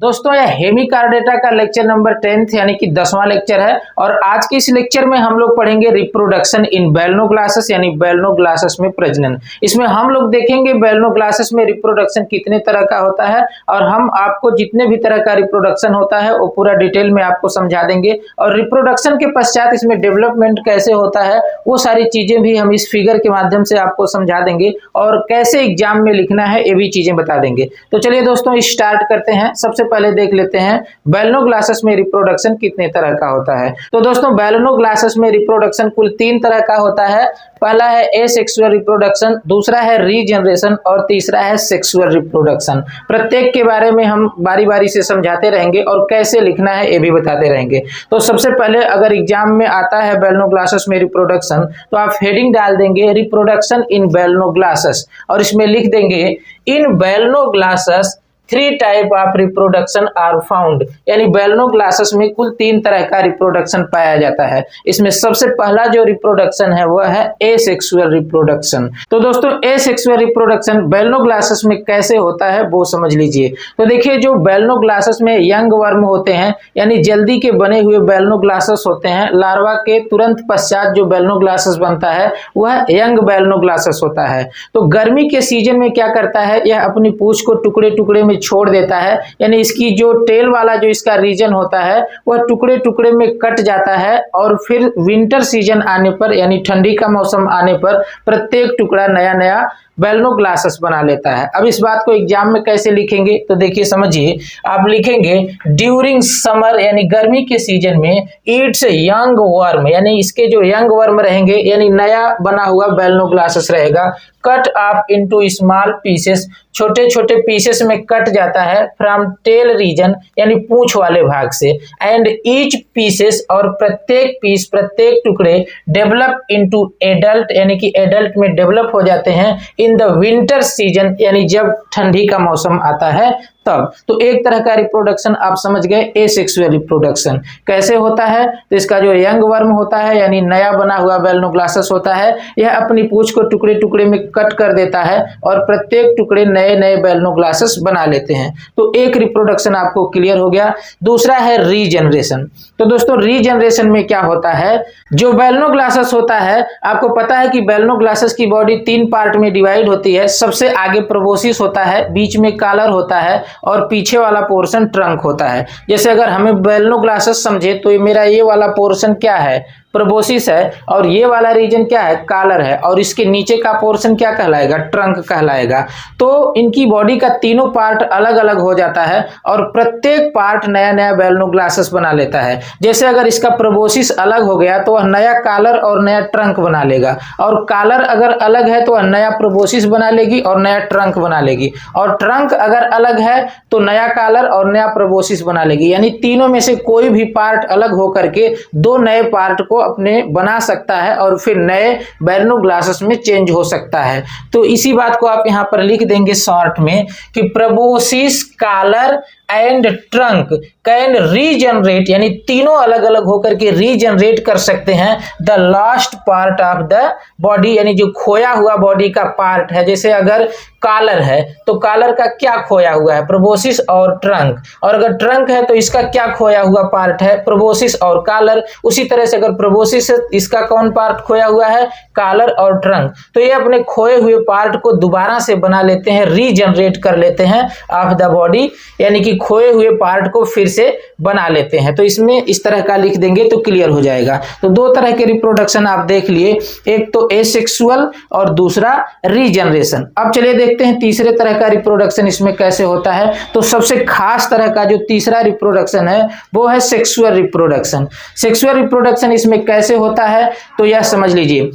दोस्तों यह हेमिकार्डेटा का लेक्चर नंबर 10 यानी कि 10वां लेक्चर है और आज के इस लेक्चर में हम लोग पढ़ेंगे रिप्रोडक्शन इन बैलनोग्लासेस यानी बैलनोग्लासेस में प्रजनन। इसमें हम लोग देखेंगे बैलनोग्लासेस में रिप्रोडक्शन कितने तरह का होता है और हम आपको जितने भी तरह का रिप्रोडक्शन होता है वो पूरा डिटेल में आपको समझा देंगे और रिप्रोडक्शन के पश्चात इसमें डेवलपमेंट कैसे होता है वो सारी चीजें भी हम इस फिगर के माध्यम से आपको समझा देंगे और कैसे एग्जाम में लिखना है ये भी चीजें बता देंगे। तो चलिए दोस्तों स्टार्ट करते हैं। सबसे पहले देख लेते हैं बैलनोग्लासेस में रिप्रोडक्शन कितने तरह का होता है। तो दोस्तों बैलनोग्लासेस में रिप्रोडक्शन कुल 3 तरह का होता है। पहला है एसेक्सुअल रिप्रोडक्शन, दूसरा है रीजनरेशन और तीसरा है सेक्सुअल रिप्रोडक्शन। प्रत्येक के बारे में हम बारी बारी से समझाते रहेंगे और कैसे लिखना है ये भी बताते रहेंगे। तो सबसे पहले अगर एग्जाम में आता है बैलनोग्लासेस में रिप्रोडक्शन तो आप हेडिंग डाल देंगे रिप्रोडक्शन इन बैलनोग्लासेस और इसमें लिख देंगे in Balanoglossus 3 type of reproduction are found, यानी बैलनोग्लासेस में कुल 3 तरह का रिप्रोडक्शन पाया जाता है। इसमें सबसे पहला जो रिप्रोडक्शन है वह है एसेक्सुअल रिप्रोडक्शन। तो दोस्तों एसेक्सुअल रिप्रोडक्शन बैलनोग्लासेस में कैसे होता है वो समझ लीजिए। तो देखिए जो बैलनोग्लासेस में यंग वर्म होते हैं यानी जल्दी के बने हुए बैलनोग्लासेस होते हैं, लार्वा के तुरंत पश्चात जो बैलनोग्लासेस बनता है वह यंग बैलनोग्लासेस होता है। तो गर्मी के सीजन में क्या करता है, यह अपनी पूंछ को टुकड़े टुकड़े में छोड़ देता है, यानी इसकी जो टेल वाला जो इसका रीजन होता है वह टुकड़े टुकड़े में कट जाता है और फिर विंटर सीजन आने पर यानी ठंडी का मौसम आने पर प्रत्येक टुकड़ा नया नया बैलनोग्लासेस बना लेता है। अब इस बात को एग्जाम में कैसे लिखेंगे तो देखिए समझिए, आप लिखेंगे ड्यूरिंग समर यानी गर्मी के सीजन में इट्स यंग वर्म, यानी इसके जो यंग वर्म रहेंगे यानी नया बना हुआ बैलनोग्लासेस रहेगा, cut off into small pieces, छोटे छोटे पीसेस में कट जाता है फ्रॉम टेल रीजन यानी पूंछ वाले भाग से, एंड ईच पीसेस और प्रत्येक पीस प्रत्येक टुकड़े डेवलप इनटू एडल्ट यानी कि एडल्ट में डेवलप हो जाते हैं इन द विंटर सीजन यानी जब ठंडी का मौसम आता है तब। तो एक तरह का रिप्रोडक्शन आप समझ गए एसेक्सुअल रिप्रोडक्शन कैसे होता है। तो इसका जो यंग वर्म होता है यानी नया बना हुआ बैलनोग्लासेस होता है, यह अपनी पूंछ को टुकड़े टुकड़े में कट कर देता है और प्रत्येक टुकड़े नए नए बैलनोग्लासेस बना लेते हैं। तो एक रिप्रोडक्शन आपको क्लियर हो गया। दूसरा है रीजनरेशन। तो दोस्तों रीजनरेशन में क्या होता है, जो बैलनोग्लासेस होता है आपको पता है कि बैलनोग्लासेस की बॉडी 3 पार्ट में डिवाइड होती है। सबसे आगे प्रोबोसिस होता है, बीच में कॉलर होता है और पीछे वाला पोर्शन ट्रंक होता है। जैसे अगर हमें बैलनोग्लासेस समझे तो मेरा ये वाला पोर्शन क्या है, प्रोबोसिस है, और ये वाला रीजन क्या है, कॉलर है, और इसके नीचे का पोर्शन क्या कहलाएगा, ट्रंक कहलाएगा। तो इनकी बॉडी का तीनों पार्ट अलग अलग हो जाता है और प्रत्येक पार्ट नया नया बैलनोग्लासेस बना लेता है। जैसे अगर इसका प्रोबोसिस अलग हो गया तो वह नया कॉलर और नया ट्रंक बना लेगा, और कॉलर अगर अलग है तो वह नया प्रोबोसिस बना लेगी और नया ट्रंक बना लेगी, और ट्रंक अगर अलग है तो नया कॉलर और नया प्रोबोसिस बना लेगी। यानी तीनों में से कोई भी पार्ट अलग हो करके 2 नए पार्ट को अपने बना सकता है और फिर नए बैलनोग्लासेस में चेंज हो सकता है। तो इसी बात को आप यहां पर लिख देंगे शॉर्ट में कि proboscis, collar and trunk can regenerate, यानी तीनों अलग अलग होकर के रीजनरेट कर सकते हैं the last part of the body, यानी जो खोया हुआ बॉडी का पार्ट है। जैसे अगर कॉलर है तो कॉलर का क्या खोया हुआ है, प्रोबोसिस और ट्रंक, और अगर ट्रंक है तो इसका क्या खोया हुआ पार्ट है, प्रोबोसिस और कॉलर। उसी तरह से अगर प्रोबोसिस है इसका कौन पार्ट खोया हुआ है, कॉलर और ट्रंक। तो ये अपने खोए हुए पार्ट को दोबारा से बना लेते हैं, रीजनरेट कर लेते हैं ऑफ द बॉडी, यानी कि खोए हुए पार्ट को फिर से बना लेते हैं। तो इसमें इस तरह का लिख देंगे तो क्लियर हो जाएगा। तो 2 तरह के रिप्रोडक्शन आप देख लिए, एक तो एसेक्सुअल और दूसरा रीजनरेशन। अब चलिए देखते हैं तीसरे तरह का रिप्रोडक्शन इसमें कैसे होता है। तो सबसे खास तरह का जो तीसरा रिप्रोडक्शन है वो है सेक्सुअल रिप्रोडक्शन। सेक्सुअल रिप्रोडक्शन इसमें कैसे होता है तो यह समझ लीजिए,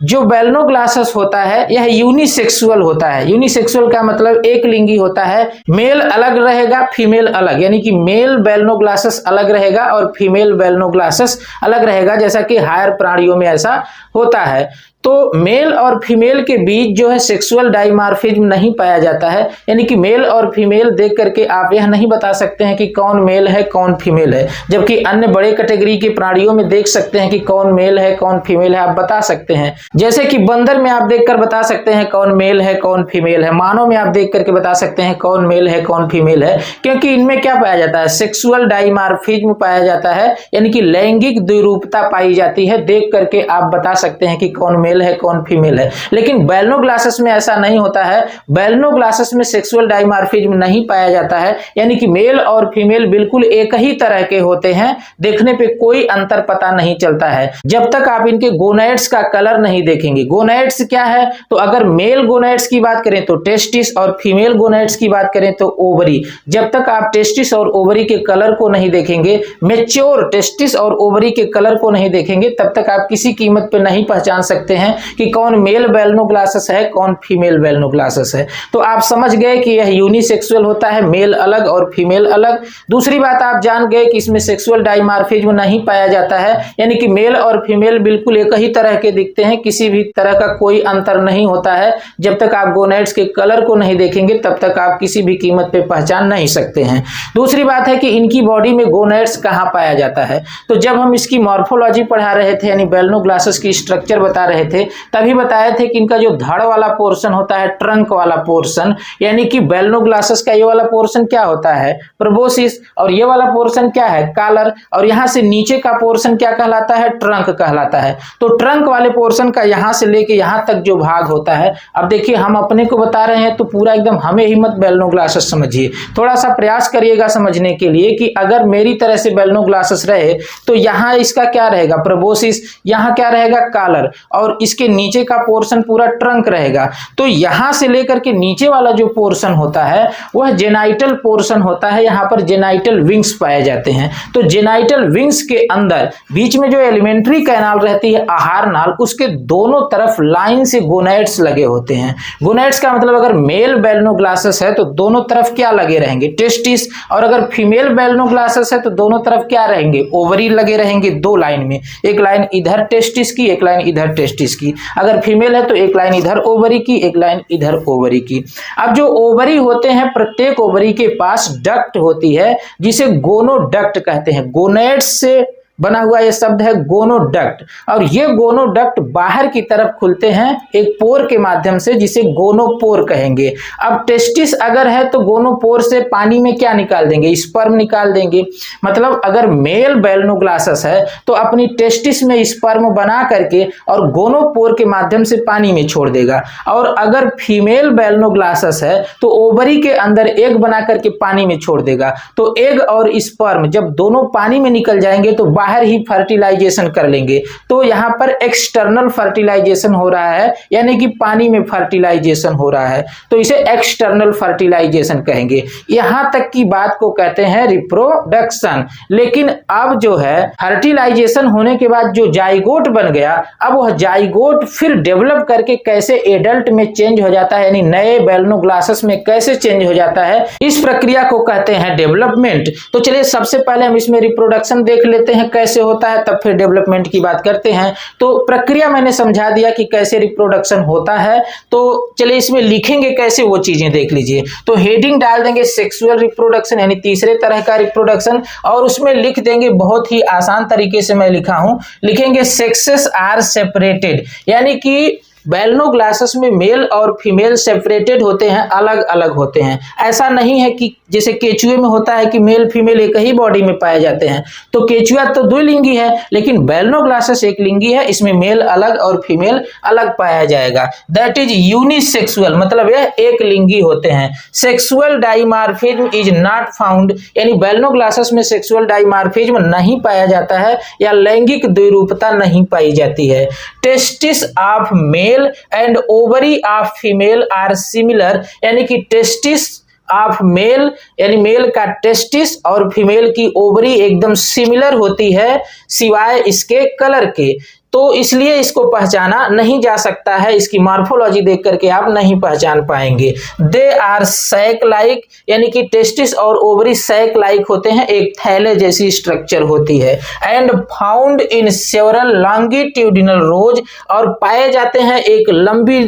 जो बैलनोग्लासेस होता है यह यूनिसेक्सुअल होता है। यूनिसेक्सुअल का मतलब एक लिंगी होता है, मेल अलग रहेगा फीमेल अलग, यानी कि मेल बैलनोग्लासेस अलग रहेगा और फीमेल बैलनोग्लासेस अलग रहेगा, जैसा कि हायर प्राणियों में ऐसा होता है। तो मेल और फीमेल के बीच जो है सेक्सुअल डाइमॉर्फिज्म नहीं पाया जाता है, यानी कि मेल और फीमेल देख करके आप यह नहीं बता सकते हैं कि कौन मेल है कौन फीमेल है, जबकि अन्य बड़े कैटेगरी के प्राणियों में देख सकते हैं कि कौन मेल है कौन फीमेल है, आप बता सकते हैं। जैसे कि बंदर में आप देखकर बता सकते हैं कौन मेल है कौन फीमेल है, मानव में आप देख करके बता सकते हैं कौन मेल है कौन फीमेल है, क्योंकि इनमें क्या पाया जाता है, सेक्सुअल डाइमॉर्फिज्म पाया जाता है, यानी कि लैंगिक द्विरूपता पाई जाती है, देख करके आप बता सकते हैं कि कौन मेल है कौन फीमेल है। लेकिन बैलनोग्लासेस में ऐसा नहीं होता है, बैलनोग्लासेस में सेक्सुअल डाइमॉर्फिज्म नहीं पाया जाता है, यानी कि मेल और फीमेल बिल्कुल एक ही तरह के होते हैं, देखने पे कोई अंतर पता नहीं चलता है जब तक आप इनके गोनैड्स का कलर नहीं देखेंगे। गोनैड्स क्या है, तो अगर मेल गोनैड्स की बात करें तो टेस्टिस और फीमेल गोनैड्स की बात करें तो ओवरी। जब तक आप टेस्टिस और ओवरी के कलर को नहीं देखेंगे, मैच्योर टेस्टिस और ओवरी के कलर को नहीं देखेंगे, तब तक आप किसी कीमत पे नहीं पहचान सकते हैं कि कौन मेल बैलनोग्लासेस है कौन फीमेल बैलनोग्लासेस है। तो आप समझ गए कि यह यूनिसेक्सुअल होता है, मेल अलग और फीमेल अलग। दूसरी बात आप जान गए कि इसमें सेक्सुअल डाइमॉर्फिज्म नहीं पाया जाता है, यानी कि मेल और फीमेल बिल्कुल एक ही तरह के दिखते हैं, किसी भी तरह का कोई अंतर नहीं होता है। जब तक आप गोनैड्स के कलर को नहीं देखेंगे तब तक आप किसी भी कीमत पे पहचान नहीं सकते हैं। दूसरी बात है कि इनकी बॉडी में गोनैड्स कहाँ पाया जाता है, तो जब हम इसकी मॉर्फोलॉजी पढ़ा रहे थे यानी बैलनोग्लासेस की स्ट्रक्चर बता रहे थे, तभी बताए थे कि इनका जो धड़ वाला पोर्शन होता है, ट्रंक वाला पोर्शन, यानी कि बैलनोग्लासेस का ये वाला पोर्शन क्या होता है, प्रोबोसिस, और ये वाला पोर्शन क्या है, कॉलर, और यहां से नीचे का पोर्शन क्या कहलाता है, ट्रंक कहलाता है। तो ट्रंक वाले पोर्शन का यहां से लेके यहां तक जो भाग होता है, अब देखिए हम अपने को बता रहे हैं तो पूरा एकदम हमें ही मत बैलनोग्लासेस समझिए, थोड़ा सा प्रयास करिएगा समझने के लिए कि अगर मेरी तरह से बैलनोग्लासेस रहे तो यहाँ इसका क्या रहेगा, प्रोबोसिस, यहाँ क्या रहेगा, कॉलर, और इसके नीचे का पोर्शन पूरा ट्रंक रहेगा। तो यहां से लेकर के नीचे वाला जो पोर्शन होता है वह जेनाइटल पोर्शन होता है, यहां पर जेनाइटल विंग्स पाए जाते हैं। तो जेनाइटल विंग्स के अंदर बीच में जो एलिमेंट्री कैनाल रहती है, आहार नाल, उसके दोनों तरफ लाइन से गोनैड्स लगे होते हैं। गोनैड्स का मतलब अगर मेल बैलनोग्लासेस है तो दोनों तरफ क्या लगे रहेंगे, टेस्टिस, और अगर फीमेल बैलनोग्लासेस है तो दोनों तरफ क्या रहेंगे, ओवरी लगे रहेंगे, दो लाइन में, एक लाइन इधर टेस्टिस की एक लाइन इधर टेस्टिस की। अगर फीमेल है तो एक लाइन इधर ओवरी की एक लाइन इधर ओवरी की। अब जो ओवरी होते हैं, प्रत्येक ओवरी के पास डक्ट होती है जिसे गोनोडक्ट कहते हैं। गोनैड्स से बना हुआ ये शब्द है गोनोडक्ट, और ये गोनोडक्ट बाहर की तरफ खुलते हैं एक पोर के माध्यम से जिसे गोनोपोर कहेंगे। अब टेस्टिस अगर है तो गोनोपोर से पानी में क्या निकाल देंगे, स्पर्म निकाल देंगे। मतलब अगर मेल बैलनोग्लासेस है तो अपनी टेस्टिस में स्पर्म बना करके और गोनोपोर के माध्यम से पानी में छोड़ देगा, और अगर फीमेल बैलनोग्लासेस है तो ओवरी के अंदर एग बना करके पानी में छोड़ देगा। तो एग और स्पर्म जब दोनों पानी में निकल जाएंगे तो बाहर ही फर्टिलाइजेशन कर लेंगे। तो यहां पर एक्सटर्नल फर्टिलाइजेशन हो रहा है, यानी कि पानी में फर्टिलाइजेशन हो रहा है, तो इसे एक्सटर्नल फर्टिलाइजेशन कहेंगे। यहां तक की बात को कहते हैं रिप्रोडक्शन। लेकिन अब जो है फर्टिलाइजेशन होने के बाद जो जाइगोट बन गया, अब वह जाइगोट फिर डेवलप करके कैसे एडल्ट में चेंज हो जाता है, यानी नए बैलनोग्लासेस में कैसे चेंज हो जाता है, इस प्रक्रिया को कहते हैं डेवलपमेंट। तो चलिए सबसे पहले हम इसमें रिप्रोडक्शन देख लेते हैं कैसे होता है, तब फिर डेवलपमेंट की बात करते हैं। तो प्रक्रिया मैंने समझा दिया कि कैसे रिप्रोडक्शन होता है, तो चलिए इसमें लिखेंगे कैसे वो चीजें देख लीजिए। तो हेडिंग डाल देंगे सेक्सुअल रिप्रोडक्शन, यानी तीसरे तरह का रिप्रोडक्शन, और उसमें लिख देंगे बहुत ही आसान तरीके से मैं लिखा हूं, लिखेंगे सेक्सेस आर सेपरेटेड, यानी कि बैलनोग्लासेस में मेल और फीमेल सेपरेटेड होते हैं, अलग अलग होते हैं। ऐसा नहीं है कि जैसे केचुए में होता है कि मेल फीमेल एक ही बॉडी में पाए जाते हैं, तो केचुआ तो द्विलिंगी है, लेकिन बैलनोग्लासेस एक लिंगी है, इसमें मेल अलग और फीमेल अलग पाया जाएगा। दैट इज यूनिसेक्सुअल, मतलब यह एक लिंगी होते हैं। Sexual dimorphism is not found, यानी बैलनोग्लासेस में सेक्सुअल डाइमॉर्फिज्म नहीं पाया जाता है या लैंगिक द्विरूपता नहीं पाई जाती है। Testis of male and ovary of female are similar, यानी कि टेस्टिस ऑफ मेल यानी मेल का टेस्टिस और फीमेल की ओवरी एकदम सिमिलर होती है सिवाय इसके कलर के। तो इसलिए इसको पहचाना नहीं जा सकता है, इसकी मॉर्फोलॉजी देख करके आप नहीं पहचान पाएंगे। दे आर सैक लाइक, यानी कि टेस्टिस और ओवरी सैक लाइक होते हैं, एक थैले जैसी स्ट्रक्चर होती है। And found in several longitudinal rows, और पाए जाते हैं एक लंबी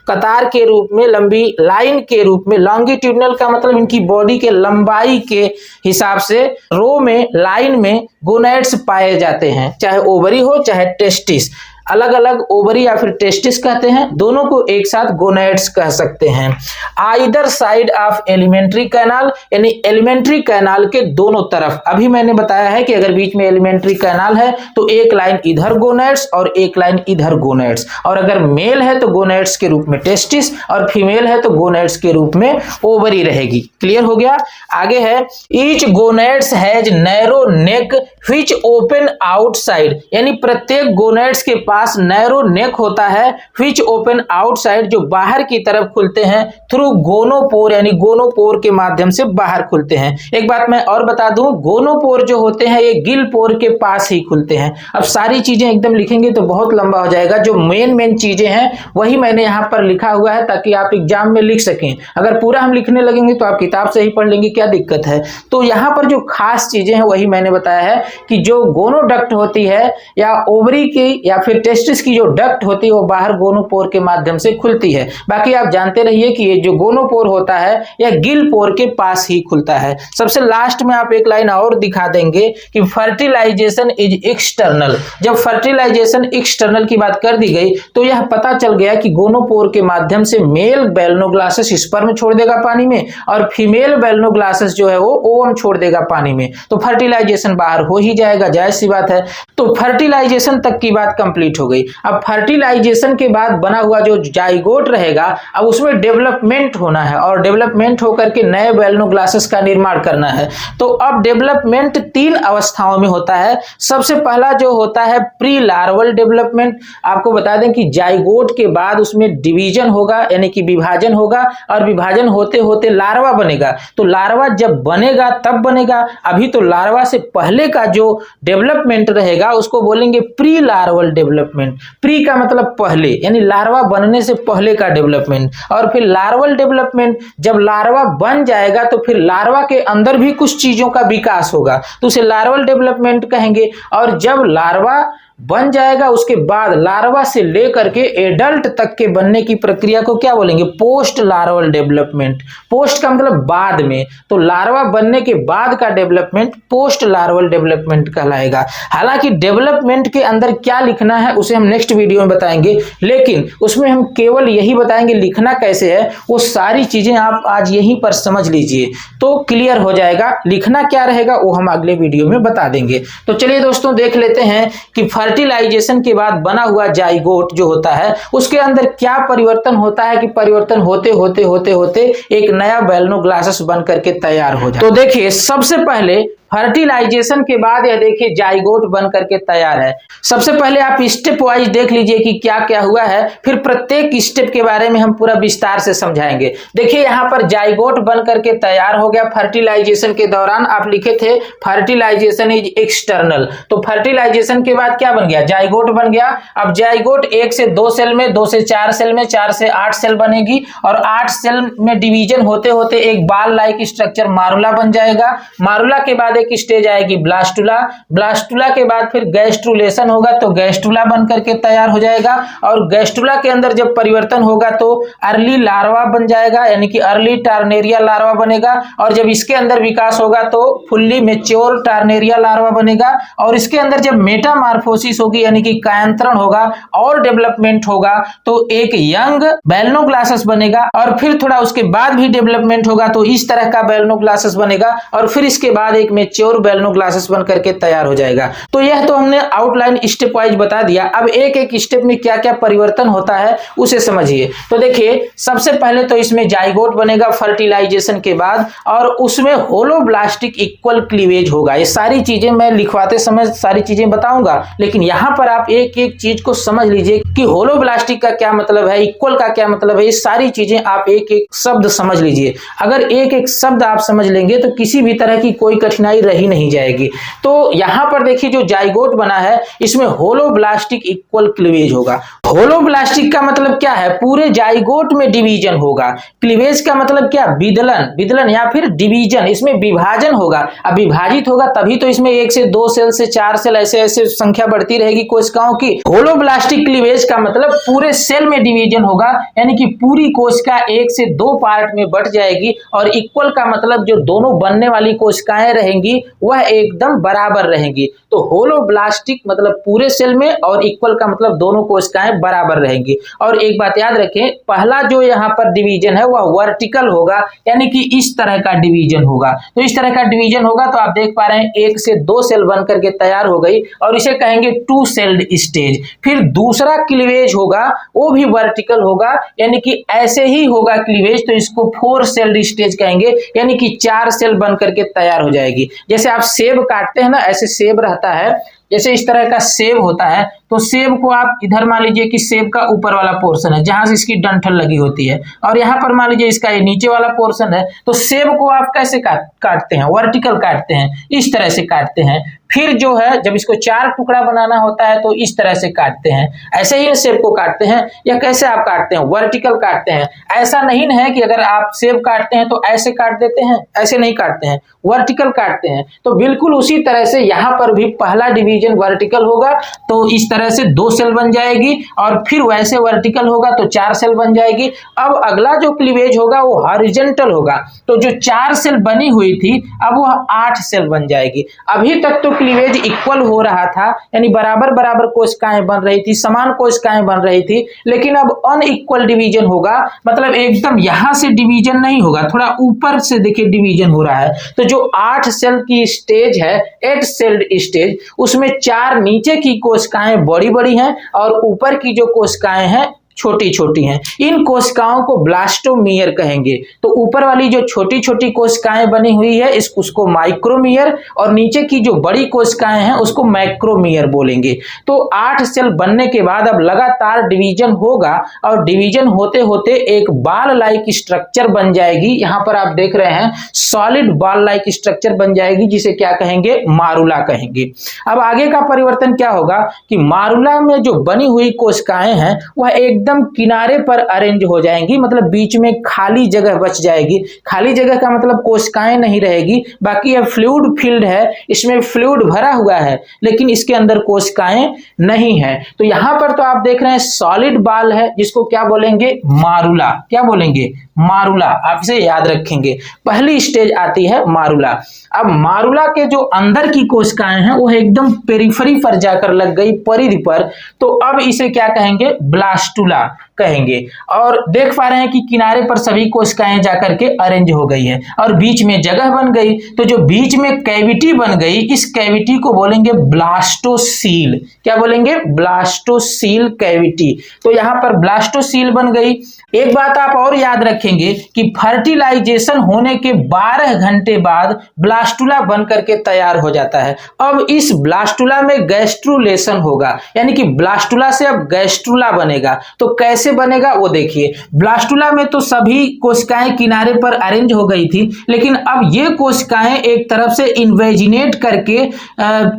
कतार के रूप में, लंबी लाइन के रूप में। लॉन्गिट्यूडिनल का मतलब इनकी बॉडी के लंबाई के हिसाब से रो में, लाइन में गोनैड्स पाए जाते हैं, चाहे ओवरी हो चाहे टेस्टिस। अलग अलग ओवरी या फिर टेस्टिस कहते हैं, दोनों को एक साथ गोनैड्स कह सकते हैं। Either side of alimentary canal, यानी एलिमेंट्री कैनाल के दोनों तरफ। अभी मैंने बताया है कि अगर बीच में एलिमेंट्री कैनाल है तो एक लाइन इधर गोनैड्स और एक लाइन इधर गोनैड्स, और अगर मेल है तो गोनैड्स के रूप में टेस्टिस और फीमेल है तो गोनैड्स के रूप में ओवरी रहेगी। क्लियर हो गया। आगे है each gonads has narrow neck which open outside, यानी प्रत्येक गोनैड्स के पास नैरो नेक होता है, व्हिच ओपन आउटसाइड, जो बाहर की तरफ खुलते हैं, थ्रू गोनोपोर, यानी गोनोपोर के माध्यम से बाहर खुलते हैं। एक बात मैं और बता दूं, गोनोपोर जो होते हैं ये गिल पोर के पास ही खुलते हैं। अब सारी चीजें एकदम लिखेंगे तो बहुत लंबा हो जाएगा, जो मेन चीजें हैं वही मैंने यहाँ पर लिखा हुआ है ताकि आप एग्जाम में लिख सकें। अगर पूरा हम लिखने लगेंगे तो आप किताब से ही पढ़ लेंगे, क्या दिक्कत है। तो यहाँ पर जो खास चीजें हैं वही मैंने बताया है कि जो गोनोडक्ट होती है या ओवरी की या फिर टेस्टिस की जो डक्ट होती है वो बाहर गोनोपोर के माध्यम से खुलती है। बाकी आप जानते रहिए कि ये जो गोनोपोर होता है यह गिल पोर के पास ही खुलता है। सबसे लास्ट में आप एक लाइन और दिखा देंगे कि फर्टिलाइजेशन इज एक्सटर्नल। जब फर्टिलाइजेशन एक्सटर्नल की बात कर दी गई तो यह पता चल गया कि गोनोपोर के माध्यम से मेल बेलनोग्लासेस स्पर्म छोड़ देगा पानी में और फीमेल बेलनोग्लासेस जो है वो ओवम छोड़ देगा पानी में, तो फर्टिलाइजेशन बाहर हो ही जाएगा, जायज सी बात है। तो फर्टिलाइजेशन तक की बात कंप्लीट हो गई। अब फर्टिलाइजेशन के बाद बना हुआ जो जाइगोट रहेगा, अब उसमें डेवलपमेंट होना है और डेवलपमेंट होकर के नए बेलनोग्लासेस का निर्माण करना है। तो अब डेवलपमेंट 3 अवस्थाओं में होता है। सबसे पहला जो होता है प्री लार्वल डेवलपमेंट। आपको बता दें कि जाइगोट के बाद उसमें डिवीजन होगा, यानी कि विभाजन होगा, और विभाजन होते होते लार्वा बनेगा। तो लार्वा जब बनेगा तब बनेगा, अभी तो लार्वा से पहले का जो डेवलपमेंट रहेगा उसको बोलेंगे प्री लार्वल डेवलपमेंट। प्री का मतलब पहले, यानी लार्वा बनने से पहले का डेवलपमेंट। और फिर लार्वल डेवलपमेंट, जब लार्वा बन जाएगा तो फिर लार्वा के अंदर भी कुछ चीजों का विकास होगा तो उसे लार्वल डेवलपमेंट कहेंगे। और जब लार्वा बन जाएगा उसके बाद लार्वा से लेकर के एडल्ट तक के बनने की प्रक्रिया को क्या बोलेंगे, पोस्ट लार्वल डेवलपमेंट। पोस्ट का मतलब बाद में, तो लार्वा बनने के बाद का डेवलपमेंट पोस्ट लार्वल डेवलपमेंट कहलाएगा। हालांकि डेवलपमेंट के अंदर क्या लिखना है उसे हम नेक्स्ट वीडियो में बताएंगे, लेकिन उसमें हम केवल यही बताएंगे लिखना कैसे है, वो सारी चीजें आप आज यहीं पर समझ लीजिए तो क्लियर हो जाएगा। लिखना क्या रहेगा वो हम अगले वीडियो में बता देंगे। तो चलिए दोस्तों देख लेते हैं कि फर्टिलाइजेशन के बाद बना हुआ जाइगोट जो होता है उसके अंदर क्या परिवर्तन होता है कि परिवर्तन होते होते होते होते एक नया बेलनोग्लासेस बन करके तैयार हो जाए। तो देखिए सबसे पहले फर्टिलाइजेशन के बाद यह देखिए जाइगोट बन करके तैयार है। सबसे पहले आप स्टेप वाइज देख लीजिए कि क्या क्या हुआ है, फिर प्रत्येक स्टेप के बारे में हम पूरा विस्तार से समझाएंगे। देखिए यहाँ पर जाइगोट बन करके तैयार हो गया। फर्टिलाइजेशन के दौरान आप लिखे थे फर्टिलाइजेशन इज एक्सटर्नल, तो फर्टिलाइजेशन के बाद क्या बन गया, जाइगोट बन गया। अब जाइगोट 1 से 2 सेल में, 2 से 4 सेल में, 4 से 8 सेल बनेगी और 8 सेल में डिवीजन होते होते एक बाल लाइक स्ट्रक्चर मारुला बन जाएगा। मारुला के बाद एक स्टेज आएगी ब्लास्टुला। ब्लास्टुला के बाद फिर गैस्ट्रुलेशन होगा तो गैस्ट्रुला बन करके तैयार हो जाएगा। और गैस्ट्रुला के अंदर जब परिवर्तन होगा तो अर्ली लार्वा बन जाएगा, यानी कि अर्ली टार्नेरिया लार्वा बनेगा। और जब इसके अंदर विकास होगा तो फुल्ली मेच्योर टार्नेरिया लार्वा बनेगा। और इसके अंदर जब मेटामार्फोसिस होगी यानी कि कायांतरण होगा और डेवलपमेंट होगा तो एक यंग बेलनोग्लासेस बनेगा। और फिर थोड़ा उसके बाद भी डेवलपमेंट होगा तो इस तरह का बेलनोग्लासेस बनेगा। और फिर इसके बाद एक मेच्योर बेलनोग्लासेस बन करके तैयार हो जाएगा। तो यह तो हमने आउटलाइन स्टेप वाइज बता दिया। अब एक एक स्टेप में क्या क्या परिवर्तन होता है उसे समझिए। तो देखिए सबसे पहले तो इसमें जाइगोट बनेगा फर्टिलाइजेशन के बाद और उसमें होलोब्लास्टिक इक्वल क्लीवेज होगा। ये सारी चीजें मैं लिखवाते समय सारी चीजें बताऊंगा, लेकिन यहां पर आप एक एक चीज को समझ लीजिए कि होलोब्लास्टिक का क्या मतलब है, इक्वल का क्या मतलब है। ये सारी चीजें आप एक एक शब्द समझ लीजिए। अगर एक एक शब्द आप समझ लेंगे तो किसी भी तरह की कोई कठिनाई रह ही नहीं जाएगी। तो यहाँ पर देखिए जो जाइगोट बना है इसमें होलोब्लास्टिक इक्वल क्लीवेज होगा। होलोब्लास्टिक का मतलब क्या है, पूरे जाइगोट में डिवीजन होगा। क्लीवेज का मतलब क्या, विदलन, विदलन या फिर डिवीजन, इसमें विभाजन होगा। अब विभाजित होगा तभी तो इसमें 1 से 2 सेल से 4 सेल ऐसे ऐसे संख्या बढ़ती रहेगी कोशिकाओं की। होलोब्लास्टिक क्लीवेज का मतलब पूरे सेल में डिवीजन होगा, यानी कि पूरी कोशिका 1 से 2 पार्ट में बट जाएगी। और इक्वल का मतलब जो दोनों बनने वाली कोशिकाएं रहेंगी वह एकदम बराबर रहेंगी। तो होलोब्लास्टिक मतलब पूरे सेल में, और इक्वल का मतलब दोनों कोशिकाएं बराबर रहेंगी। और एक बात याद रखें, पहला जो यहाँ पर डिवीजन है वह वर्टिकल होगा, यानी कि इस तरह का डिवीजन होगा। तो इस तरह का डिवीजन होगा तो आप देख पा रहे हैं 1 से 2 सेल बन करके तैयार हो गई, और इसे कहेंगे 2 सेल्ड स्टेज। फिर दूसरा क्लीवेज होगा वो भी वर्टिकल होगा, यानी कि ऐसे ही होगा क्लीवेज, तो इसको 4 सेल्ड स्टेज कहेंगे, यानी कि 4 सेल बन करके तैयार हो जाएगी। जैसे आप सेब काटते हैं ना, ऐसे सेब रहता है, जैसे इस तरह का सेब होता है, तो सेब को आप इधर मान लीजिए कि सेब का ऊपर वाला पोर्शन है जहां से इसकी डंठल लगी होती है, और यहाँ पर मान लीजिए इसका ये नीचे वाला पोर्शन है। तो सेब को आप कैसे काटते हैं, वर्टिकल काटते हैं, इस तरह से काटते हैं। फिर जो है जब इसको 4 टुकड़ा बनाना होता है तो इस तरह से काटते हैं। ऐसे ही सेब को काटते हैं, या कैसे आप काटते हैं, वर्टिकल काटते हैं। ऐसा नहीं है कि अगर आप सेब काटते हैं तो ऐसे काट देते हैं, ऐसे नहीं काटते हैं, वर्टिकल काटते हैं। तो बिल्कुल उसी तरह से यहाँ पर भी पहला डिवीजन वर्टिकल होगा, तो इस तरह से 2 सेल बन जाएगी, और फिर वैसे वर्टिकल होगा तो 4 सेल बन जाएगी। अब अगला जो क्लीवेज होगा वो हॉरिजॉन्टल होगा, तो जो 4 सेल बनी हुई थी अब वह 8 सेल बन जाएगी। अभी तक तो क्लीवेज इक्वल हो रहा था, यानी बराबर बराबर कोशिकाएं बन रही थी, समान कोशिकाएं बन रही थी, लेकिन अब अनइक्वल डिवीजन होगा, मतलब एकदम यहां से डिवीजन नहीं होगा, थोड़ा ऊपर से देखिए डिवीजन हो रहा है। तो जो 8 सेल की स्टेज है, 8 सेल्ड स्टेज, उसमें 4 नीचे की कोशिकाएं बड़ी बड़ी हैं और ऊपर की जो कोशिकाएं हैं छोटी छोटी हैं। इन कोशिकाओं को ब्लास्टोमियर कहेंगे। तो ऊपर वाली जो छोटी छोटी कोशिकाएं बनी हुई है उसको माइक्रोमियर, और नीचे की जो बड़ी कोशिकाएं हैं उसको मैक्रोमियर बोलेंगे। तो 8 सेल बनने के बाद अब लगातार डिवीजन होगा, और डिवीजन होते होते एक बाल लाइक स्ट्रक्चर बन जाएगी। यहाँ पर आप देख रहे हैं सॉलिड बाल लाइक स्ट्रक्चर बन जाएगी, जिसे क्या कहेंगे, मारुला कहेंगे। अब आगे का परिवर्तन क्या होगा कि मारुला में जो बनी हुई कोशिकाएं हैं वह एकदम किनारे पर अरेंज हो जाएंगी, मतलब बीच में खाली जगह बच जाएगी। खाली जगह का मतलब कोशिकाएं नहीं रहेगी, बाकी यह फ्लूइड फील्ड है, इसमें फ्लूइड भरा हुआ है लेकिन इसके अंदर कोशिकाएं नहीं है। तो यहां पर तो आप देख रहे हैं सॉलिड बाल है, जिसको क्या बोलेंगे, मारुला। क्या बोलेंगे, मारुला। आप इसे याद रखेंगे, पहली स्टेज आती है मारुला। अब मारुला के जो अंदर की कोशिकाएं हैं वो एकदम पेरिफेरी पर जाकर लग गई, परिधि पर, तो अब इसे क्या कहेंगे, ब्लास्टुला कहेंगे। और देख पा रहे हैं कि किनारे पर सभी कोशिकाएं जाकर के अरेंज हो गई है और बीच में जगह बन गई। तो जो बीच में कैविटी बन गई, इस कैविटी को बोलेंगे ब्लास्टोसील। क्या बोलेंगे, ब्लास्टोसील कैविटी। तो यहां पर ब्लास्टोसील बन गई। एक बात आप और याद रखेंगे कि फर्टिलाइजेशन होने के 12 घंटे बाद ब्लास्टुला बन करके तैयार हो जाता है। अब इस ब्लास्टुला में गैस्ट्रुलेशन होगा, यानी कि ब्लास्टुला से अब गैस्ट्रुला बनेगा। तो कैसे बनेगा वो देखिए। ब्लास्टुला में तो सभी कोशिकाएं किनारे पर अरेंज हो गई थी, लेकिन अब ये कोशिकाएं एक तरफ से इन्वेजिनेट करके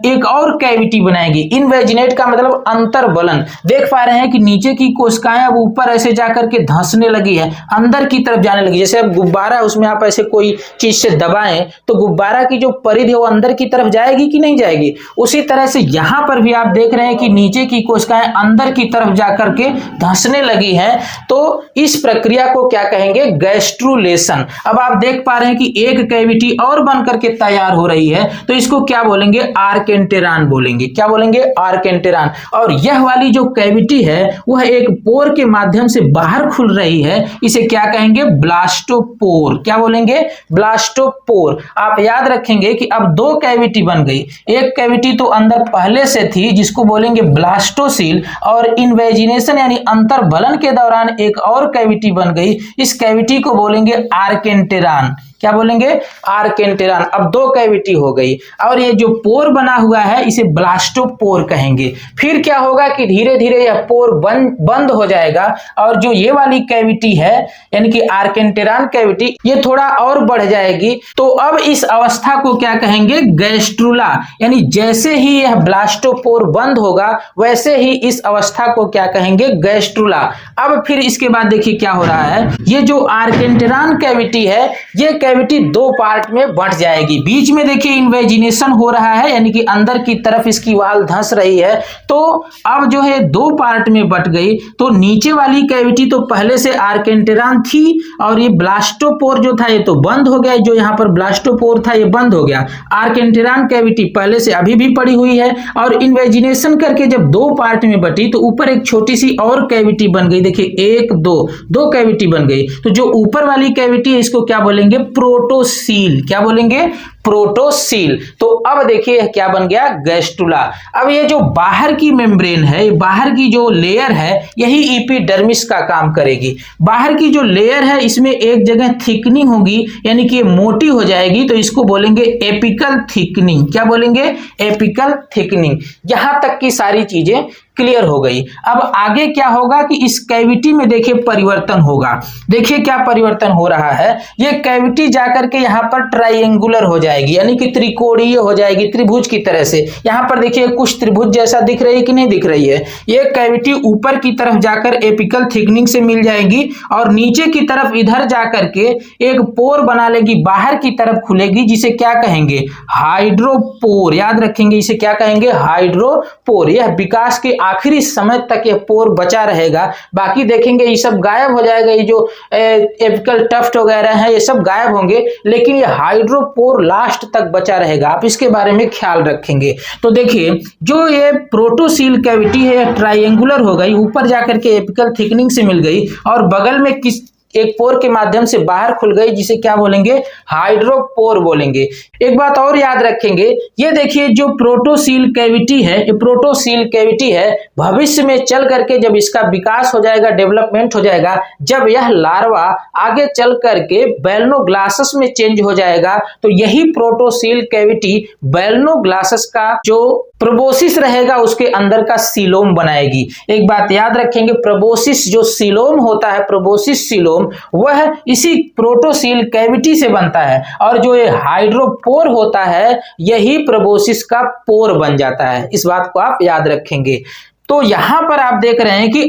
एक और कैविटी बनाएंगी। इन्वेजिनेट का मतलब अंतर्बलन। देख पा रहे हैं कि नीचे की कोशिकाएं अब ऊपर ऐसे जाकर के धंसने लगी है, अंदर की तरफ जाने लगी। जैसे अब गुब्बारा, उसमें आप ऐसे कोई चीज से दबाएं तो गुब्बारा की जो परिधि है वो अंदर की तरफ जाएगी कि नहीं जाएगी। उसी तरह से यहां पर भी आप देख रहे हैं कि नीचे की कोशिकाएं अंदर की तरफ जाकर के धंसने लगी हैं। तो इस प्रक्रिया को क्या कहेंगे, गैस्ट्रुलेशन। अब आप देख पा रहे हैं कि एक कैविटी और बन करके तैयार हो रही है, तो इसको क्या बोलेंगे, आर्केंटेरान बोलेंगे। क्या बोलेंगे, आर्केंटेरान। और यह वाली जो कैविटी है वह एक पोर के माध्यम से बाहर खुल रही है, इसे क्या कहेंगे, ब्लास्टोपोर। क्या बोलेंगे, ब्लास्टोपोर। आप याद रखेंगे कि अब 2 कैविटी बन गई। एक कैविटी तो अंदर पहले से थी जिसको बोलेंगे ब्लास्टोसील, और इन्वेजिनेशन यानी अंतर्बलन के दौरान एक और कैविटी बन गई, इस कैविटी को बोलेंगे आर्केंटेरान। क्या बोलेंगे, आर्केंटेरान। अब दो कैविटी हो गई और ये जो पोर बना हुआ है इसे ब्लास्टोपोर कहेंगे। फिर क्या होगा कि धीरे धीरे यह पोर बंद हो जाएगा और जो ये वाली कैविटी है यानी कि आर्केंटेरान कैविटी ये थोड़ा और बढ़ जाएगी। तो अब इस अवस्था को क्या कहेंगे, गैस्ट्रुला। यानी जैसे ही यह ब्लास्टोपोर बंद होगा वैसे ही इस अवस्था को क्या कहेंगे, गैस्ट्रुला। अब फिर इसके बाद देखिए क्या हो रहा है, ये जो आर्केंटेरान कैविटी है ये कैविटी दो पार्ट में बंट जाएगी। बीच में देखिए इन्वेजिनेशन हो रहा है यानी कि अंदर की तरफ इसकी वाल धंस रही है। तो अब जो है दो पार्ट में बट गई। तो नीचे वाली कैविटी तो पहले से आर्केंटेरान थी और ये ब्लास्टोपोर जो था ये तो बंद हो गया। जो यहाँ पर ब्लास्टोपोर था ये बंद हो गया। आर्केंटेरान कैविटी पहले से अभी भी पड़ी हुई है और इन्वेजिनेशन करके जब दो पार्ट में बटी तो ऊपर एक छोटी सी और कैविटी बन गई। देखिए एक दो कैविटी बन गई। तो जो ऊपर वाली कैविटी है इसको क्या बोलेंगे, प्रोटोसील। क्या बोलेंगे, प्रोटोसील। तो अब देखिए क्या बन गया, गैस्ट्रुला। अब ये जो बाहर की मेम्ब्रेन है, बाहर की जो लेयर है यही एपिडर्मिस का काम करेगी। बाहर की जो लेयर है इसमें एक जगह थिकनिंग होगी यानी कि ये मोटी हो जाएगी तो इसको बोलेंगे एपिकल थिकनिंग। क्या बोलेंगे, एपिकल थिकनिंग। यहां तक की सारी चीजें क्लियर हो गई। अब आगे क्या होगा कि इस कैविटी में देखिए परिवर्तन होगा। देखिए क्या परिवर्तन हो रहा है, ये कैविटी जाकर के यहाँ पर ट्रायंगुलर हो जाएगी यानी कि त्रिकोणीय हो जाएगी, त्रिभुज की तरह से। यहाँ पर देखिए कुछ त्रिभुज जैसा दिख रही है कि नहीं दिख रही है। ये कैविटी ऊपर की तरफ जाकर एपिकल थिकनिंग से मिल जाएगी और नीचे की तरफ इधर जाकर के एक पोर बना लेगी, बाहर की तरफ खुलेगी, जिसे क्या कहेंगे, हाइड्रोपोर। याद रखेंगे इसे क्या कहेंगे, हाइड्रोपोर। यह विकास के आखिरी समय तक ये पोर बचा रहेगा। बाकी देखेंगे ये सब गायब हो जाएगा, ये जो एपिकल टफ्ट वगैरह है ये सब गायब होंगे, लेकिन ये हाइड्रोपोर लास्ट तक बचा रहेगा। आप इसके बारे में ख्याल रखेंगे। तो देखिए जो ये प्रोटोसील कैविटी है ट्रायंगुलर हो गई, ऊपर जाकर के एपिकल थिकनिंग से मिल गई और बगल में किस एक पोर के माध्यम से बाहर खुल गई, जिसे क्या बोलेंगे, हाइड्रोपोर बोलेंगे। एक बात और याद रखेंगे, ये देखिए जो प्रोटोसील कैविटी है, ये प्रोटोसील कैविटी है, भविष्य में चल करके जब इसका विकास हो जाएगा, डेवलपमेंट हो जाएगा, जब यह लार्वा आगे चल करके बैलनोग्लासस में चेंज हो जाएगा तो यही प्रोटोसील कैविटी बैलनोग्लासस का जो प्रोबोसिस रहेगा उसके अंदर का सीलोम बनाएगी। एक बात याद रखेंगे, प्रोबोसिस जो सीलोम होता है, प्रोबोसिस सीलोम, वह इसी प्रोटोसील कैविटी से बनता है और जो ये हाइड्रोपोर होता है यही प्रोबोसिस का पोर बन जाता है। इस बात को आप याद रखेंगे। तो यहां पर आप देख रहे हैं कि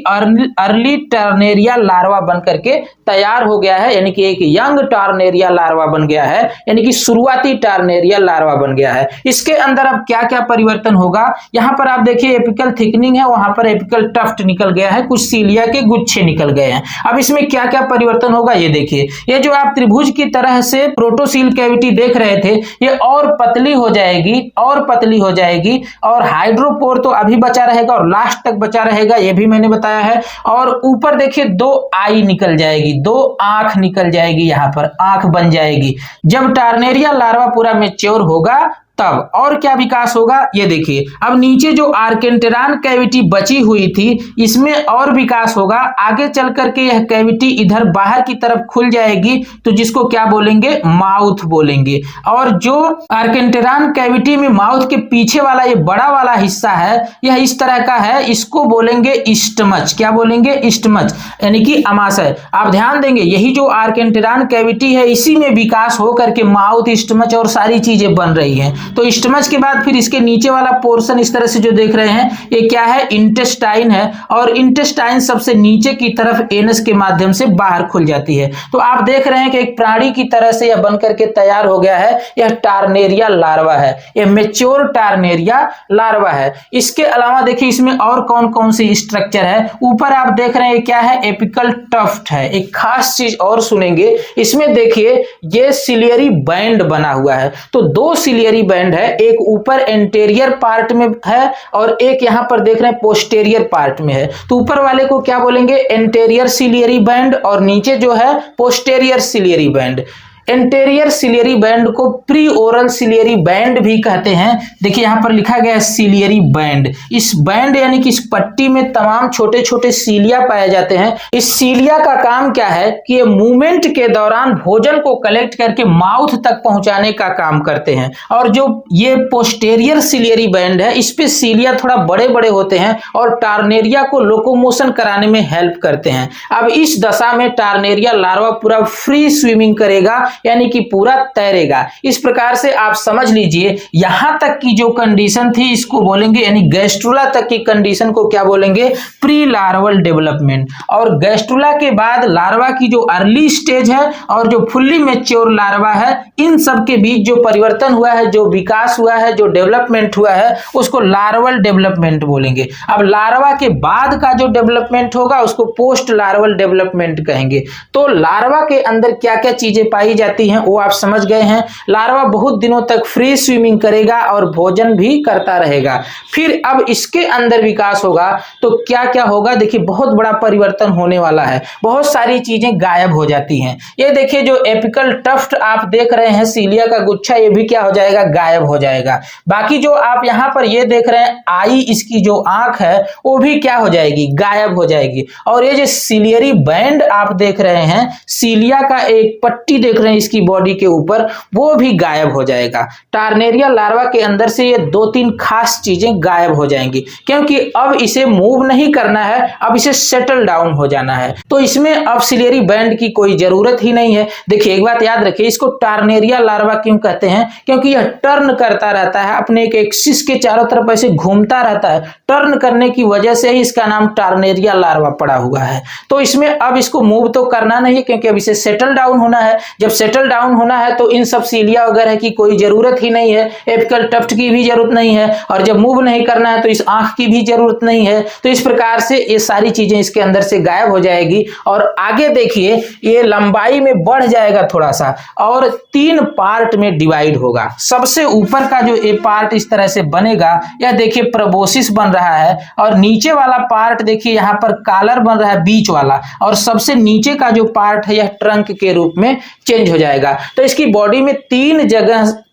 अर्ली टर्नेरिया लार्वा बन करके तैयार हो गया है, यानी कि एक यंग टर्नेरिया लार्वा बन गया है, यानी कि शुरुआती टर्नेरिया लार्वा बन गया है। इसके अंदर अब क्या क्या परिवर्तन होगा, यहां पर आप देखिए एपिकल थिकनिंग है, वहां पर एपिकल टफ्ट निकल गया है, कुछ सीलिया के गुच्छे निकल गए हैं। अब इसमें क्या क्या परिवर्तन होगा ये देखिए, ये जो आप त्रिभुज की तरह से प्रोटोसील कैविटी देख रहे थे ये और पतली हो जाएगी, और पतली हो जाएगी, और हाइड्रोपोर तो अभी बचा रहेगा और लास्ट तक बचा रहेगा, ये भी मैंने बताया है। और ऊपर देखिए दो आई निकल जाएगी, दो आंख निकल जाएगी, यहां पर आंख बन जाएगी। जब टर्नेरिया लार्वा पूरा मैच्योर होगा तब और क्या विकास होगा ये देखिए। अब नीचे जो आर्केंटेरान कैविटी बची हुई थी इसमें और विकास होगा। आगे चल करके यह कैविटी इधर बाहर की तरफ खुल जाएगी तो जिसको क्या बोलेंगे, माउथ बोलेंगे। और जो आर्केंटेरान कैविटी में माउथ के पीछे वाला ये बड़ा वाला हिस्सा है यह इस तरह का है, इसको बोलेंगे स्टमच। क्या बोलेंगे, स्टमच, यानी कि अमाशय। आप ध्यान देंगे यही जो आर्केंटेरान कैविटी है इसी में विकास हो करके माउथ, स्टमच और सारी चीजें बन रही हैं। तो स्टमच के बाद फिर इसके नीचे वाला पोर्शन इस तरह से जो देख रहे हैं ये क्या है, इंटेस्टाइन है, और इंटेस्टाइन सबसे नीचे की तरफ एनस के माध्यम से बाहर खुल जाती है। तो आप देख रहे हैं कि एक प्राणी की तरह से यह बनकर के तैयार हो गया है। यह टर्नेरिया लार्वा है, यह मैच्योर टर्नेरिया लार्वा है। इसके अलावा देखिए इसमें और कौन कौन सी स्ट्रक्चर है। ऊपर आप देख रहे हैं क्या है, एपिकल टफ्ट है। एक खास चीज और सुनेंगे, इसमें देखिए ये सिलियरी बैंड बना हुआ है। तो दो सिलियरी बैंड है, एक ऊपर एंटेरियर पार्ट में है और एक यहां पर देख रहे हैं पोस्टेरियर पार्ट में है। तो ऊपर वाले को क्या बोलेंगे, एंटेरियर सिलियरी बैंड, और नीचे जो है posterior ciliary band. Anterior ciliary band को प्री ओरल सिलियरी बैंड भी कहते हैं। देखिए यहाँ पर लिखा गया है सिलियरी बैंड। इस बैंड यानी कि इस पट्टी में तमाम छोटे छोटे सीलिया पाए जाते हैं। इस सीलिया का काम क्या है कि ये मूवमेंट के दौरान भोजन को कलेक्ट करके माउथ तक पहुंचाने का काम करते हैं। और जो ये पोस्टेरियर सिलियरी बैंड है, इस पे सीलिया थोड़ा बड़े बड़े होते हैं और टार्नेरिया को लोकोमोशन कराने में हेल्प करते हैं। अब इस दशा में टार्नेरिया लार्वा पूरा फ्री स्विमिंग करेगा, यानी कि पूरा तैरेगा। इस प्रकार से आप समझ लीजिए यहां तक की जो कंडीशन थी इसको बोलेंगे, यानी गैस्ट्रुला तक की कंडीशन को क्या बोलेंगे, प्री लार्वल डेवलपमेंट। और गैस्ट्रुला के बाद लार्वा की जो अर्ली स्टेज है और जो फुल्ली मैच्योर लार्वा है, इन सब के बीच जो परिवर्तन हुआ है, जो विकास हुआ है, जो डेवलपमेंट हुआ है, उसको लार्वल डेवलपमेंट बोलेंगे। अब लार्वा के बाद का जो डेवलपमेंट होगा उसको पोस्ट लार्वल डेवलपमेंट कहेंगे। तो लार्वा के अंदर क्या क्या चीजें पाई जाती हैं वो आप समझ गए हैं। लार्वा बहुत दिनों तक फ्री स्विमिंग करेगा और भोजन भी करता रहेगा। फिर अब इसके अंदर विकास होगा तो क्या क्या होगा, देखिए बहुत बड़ा परिवर्तन होने वाला है। बहुत सारी चीजें गायब हो जाती हैं। ये देखिए जो एपिकल टफ्ट आप देख रहे हैं, सीलिया का गुच्छा, ये भी क्या हो जाएगा, गायब हो जाएगा। बाकी जो आप यहाँ पर ये देख रहे हैं आई, इसकी जो आंख है वो भी क्या हो जाएगी, गायब हो जाएगी। और ये जो सिलियरी बैंड आप देख रहे हैं, सीलिया का एक पट्टी देख रहे हैं इसकी बॉडी के ऊपर, वो भी गायब हो जाएगा। टार्नेरिया लार्वा के अंदर से ये 2-3 खास चीजें गायब हो जाएंगी, क्योंकि अब इसे मूव नहीं करना है, अब इसे सेटल डाउन हो जाना है। तो इसमें अब सिलियरी बैंड की कोई जरूरत ही नहीं है। देखिए एक बात याद रखिए, इसको टार्नेरिया लार्वा क्यों कहते हैं, क्योंकि यह टर्न करता रहता है, अपने एक एक्सिस के चारों तरफ ऐसे घूमता रहता है। टर्न करने की वजह से ही इसका नाम टार्नेरिया लार्वा पड़ा हुआ है। तो इसमें अब इसको मूव तो करना नहीं है, क्योंकि अब इसे सेटल डाउन होना है। जब सेटल डाउन होना है तो इन सब सीलिया वगैरह की कोई जरूरत ही नहीं है, एपिकल टफ्ट की भी जरूरत नहीं है, और जब मूव नहीं करना है तो इस आंख की भी जरूरत नहीं है। तो इस प्रकार से ये सारी चीजें इसके अंदर से गायब हो जाएगी। और आगे देखिए ये लंबाई में बढ़ जाएगा थोड़ा सा और 3 पार्ट में डिवाइड होगा। सबसे ऊपर का जो ये पार्ट इस तरह से बनेगा, यह देखिए प्रोबोसिस बन रहा है, और नीचे वाला पार्ट देखिए यहाँ पर कॉलर बन रहा है बीच वाला, और सबसे नीचे का जो पार्ट है यह ट्रंक के रूप में चेंज हो जाएगा। तो इसकी बॉडी में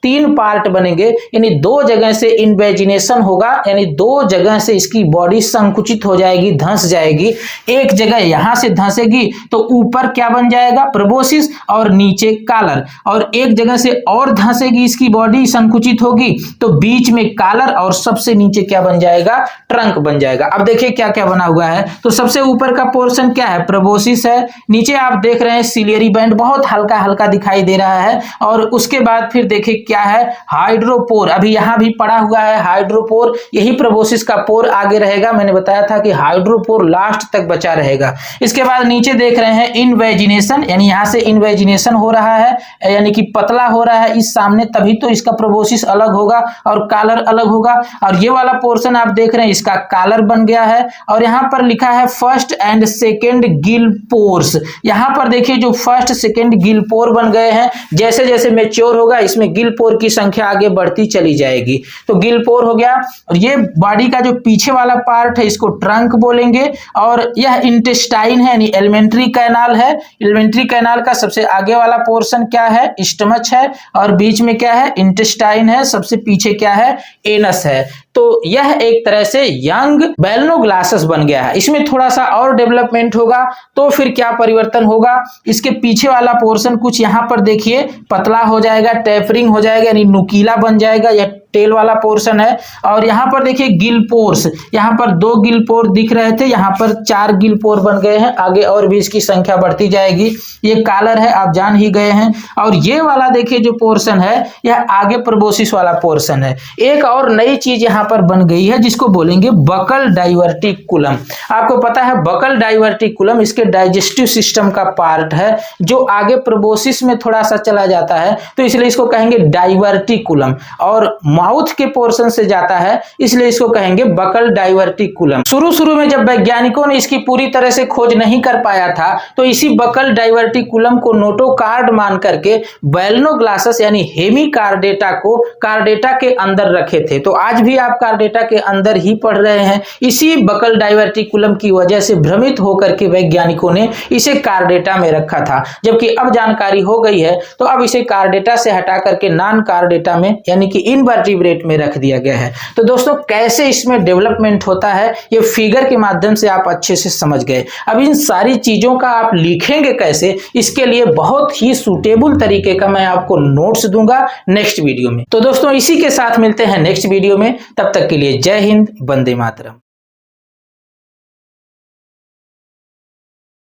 3 पार्ट बनेंगे, यानी 2 जगह से इन्वेजिनेशन होगा, यानी 2 जगह से इसकी बॉडी संकुचित हो जाएगी, धंस जाएगी। एक जगह यहां से धंसेगी तो ऊपर क्या बन जाएगा, प्रोबोसिस, और नीचे कॉलर, और एक जगह से और धंसेगी इसकी बॉडी, संकुचित होगी तो बीच में कॉलर, और सबसे नीचे क्या बन जाएगा, ट्रंक बन जाएगा। अब देखिए क्या क्या बना हुआ है। तो सबसे ऊपर का पोर्शन क्या है, प्रोबोसिस है। नीचे आप देख रहे हैं सिलियरी बैंड बहुत हल्का हल्का दिखाई दे रहा है, और उसके बाद फिर देखिए क्या है, हाइड्रोपोर। अभी यहां भी पड़ा हुआ है हाइड्रोपोर, यही प्रोबोसिस का पोर आगे रहेगा। मैंने बताया था कि हाइड्रोपोर लास्ट तक बचा रहेगा। इसके बाद नीचे देख रहे हैं इनवेजिनेशन, यानी यहां से इनवेजिनेशन हो रहा है, यानी कि पतला हो रहा है इस सामने, तभी तो इसका प्रोबोसिस अलग होगा और कॉलर अलग होगा। और ये वाला पोर्शन आप देख रहे हैं इसका कॉलर बन गया है। और यहां पर लिखा है first and second Gill pores. यहां पर देखिए जो फर्स्ट सेकेंड गिल पोर बन गए हैं, जैसे जैसे मैच्योर होगा इसमें गिल पोर की संख्या आगे बढ़ती चली जाएगी। तो गिल पोर हो गया। और ये बॉडी का जो पीछे वाला पार्ट है इसको ट्रंक बोलेंगे। और यह इंटेस्टाइन है, यानी एलिमेंट्री कैनाल है। एलिमेंट्री कैनाल का सबसे आगे वाला पोर्शन क्या है, स्टमच है, और बीच में क्या है, इंटेस्टाइन है, सबसे पीछे क्या है, एनस है। तो यह एक तरह से यंग बैलनोग्लासस बन गया है। इसमें थोड़ा सा और डेवलपमेंट होगा तो फिर क्या परिवर्तन होगा, इसके पीछे वाला पोर्शन कुछ यहाँ पर देखिए पतला हो जाएगा, टेपरिंग हो जाएगा, यानी नुकीला बन जाएगा। यह टेल वाला पोर्शन है। और यहाँ पर देखिए गिल पोर्स, यहाँ पर 2 गिल पोर दिख रहे थे, यहाँ पर 4 गिल पोर बन गए हैं। आगे और भी इसकी संख्या बढ़ती जाएगी। ये कॉलर है, आप जान ही गए हैं। और ये वाला देखिए जो पोर्शन है यह आगे प्रोबोसिस वाला पोर्शन है। एक और नई चीज यहाँ पर बन गई है जिसको बोलेंगे बकल डाइवर्टिकुलम। आपको पता है बकल डाइवर्टिकुलम इसके डाइजेस्टिव सिस्टम का पार्ट है, जो आगे प्रोबोसिस में थोड़ा सा चला जाता है, तो इसलिए इसको कहेंगे डाइवर्टिकुलम, और माउथ के पोर्शन से जाता है इसलिए इसको कहेंगे बकल डाइवर्टिकुलम। शुरू में जब वैज्ञानिकों ने इसकी पूरी तरह से खोज नहीं कर पाया था तो इसी बकल डाइवर्टिकुलम को नोटोकार्ड मान करके बैलनोग्लासस यानी हेमिकार्डेटा को कार्डेटा के अंदर रखे थे। तो आज भी आप कार्डेटा के अंदर ही पढ़ रहे हैं। इसी बकल डाइवर्टिकुलम की वजह से भ्रमित होकर के वैज्ञानिकों ने इसे कार्डेटा में रखा था, जबकि अब जानकारी हो गई है तो अब इसे कार्डेटा से हटा करके नॉन कार्डेटा में यानी कि इनवर्टिब्रेट में रख दिया गया है। तो दोस्तों कैसे इसमें डेवलपमेंट होता है ये फिगर के माध्यम से आप अच्छे से समझ गए। अब इन सारी चीजों का आप लिखेंगे कैसे, इसके लिए बहुत ही सूटेबल तरीके का मैं आपको नोट्स दूंगा नेक्स्ट वीडियो में। तो दोस्तों इसी के साथ मिलते हैं नेक्स्ट वीडियो में, तब तक के लिए जय हिंद, वंदे मातरम।